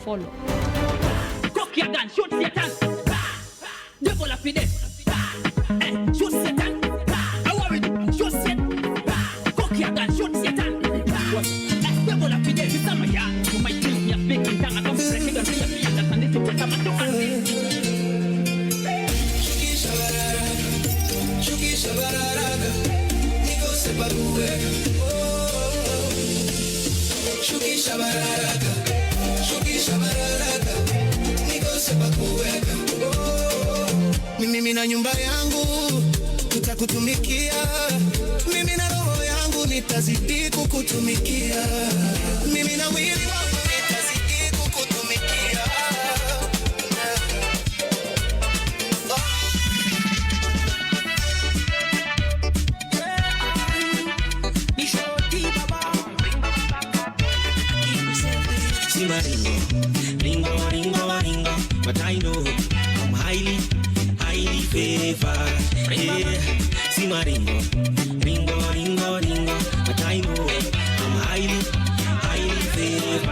follow. Cock your gun, shoot Satan. Devil up in this. Shoot Satan. I worry, shoot Satan. Cock your gun, shoot Satan. Devil up in this. It's some ya. You might kill me a big thing. I'm going to break it and see if you understand this. What I'm doing. Shuki shabararaga, niko separuega. Shuki shabararaga, niko separuega. Mimi na nyumba yangu nitakutumikia, mimi na roho yangu nitazidi kukutumikia, mimi na mwili wangu nitazidi kukutumikia. Ringo, but I know I'm highly favored. Yeah, see my ringo, but I know I'm highly favored.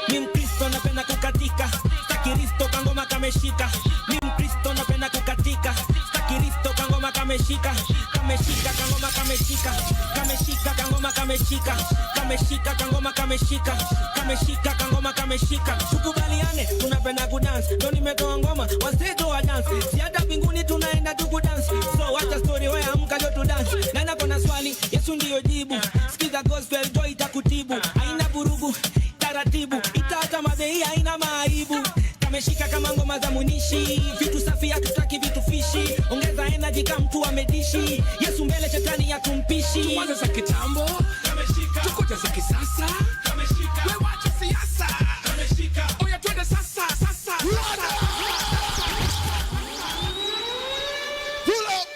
Mimi Mkristo napenda kukatika, stakiristo kangoma kameshika. Mimi Mkristo napenda kukatika, stakiristo kangoma kameshika. Kameshika kangoma kameshika, kameshika kangoma kameshika, kameshika kangoma kameshika, kameshika kangoma kameshika. Tukubaliane tunapenda kudance, ndio nimetoa ngoma waseto wa dance. Si hata mbinguni tunaenda tu dance. So wacha story wewe amka leo tu dance. Na nako na swali, Yesu ndio jibu. Sikiza gospel joy itakutibu. Haina burugu, taratibu, itata mabei haina maibu. Kameshika kama ngoma za munishi, vitu safi hatutaki vitu fishi. Ongeza energy kama mtu amedishi. Yesu mbele shetani yatumpishi. Tuanze za kitambo, kameshika. Tukoje za kisasa, kameshika. Wewe wacha siasa, kameshika. Oya twende sasa. Pull up.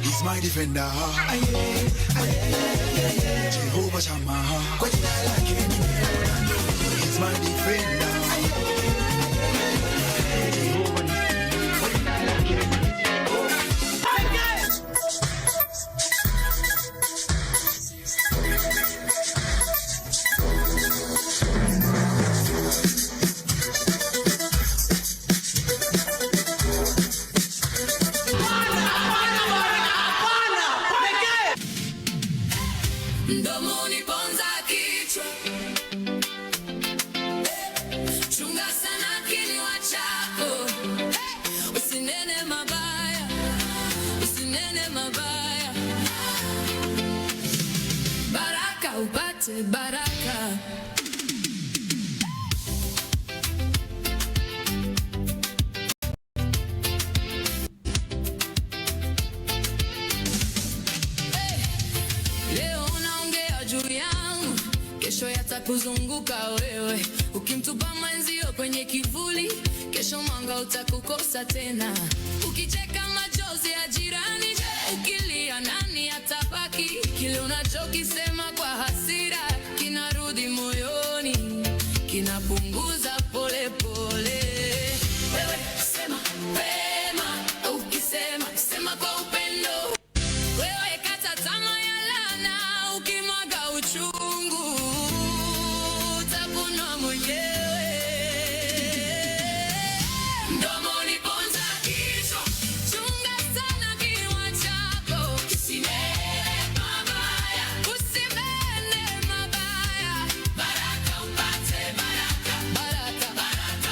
He's my defender, Jehovah Shammah. He's my defender. Mdomoni ponza kichwa, chunga sana kinywa chako, usinene mabaya, baraka upate baraka. Kesho yatakuzunguka wewe, ukimtupa mwenzio kwenye kivuli, kesho mwanga utakukosa tena. Ukicheka machozi ya jirani, ukilia nani atabaki? Kile unachokisema kwa hasira kinarudi moyoni, kinapunguza pole pole. Wewe sema wema, ukisema sema kwa upendo. Wewe kata tamaa ya laana, ukimwaga uchungu utakunwa mwenyewe. Mdomoni ponza kichwa, chunga sana kinywa chako, usinene mabaya, baraka upate baraka,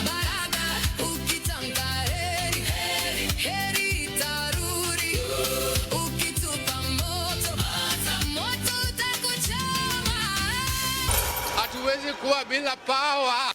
baraka ukitamka heri itarudi, ukitupa moto utakuchoma. Hatuwezi kuwa bila power.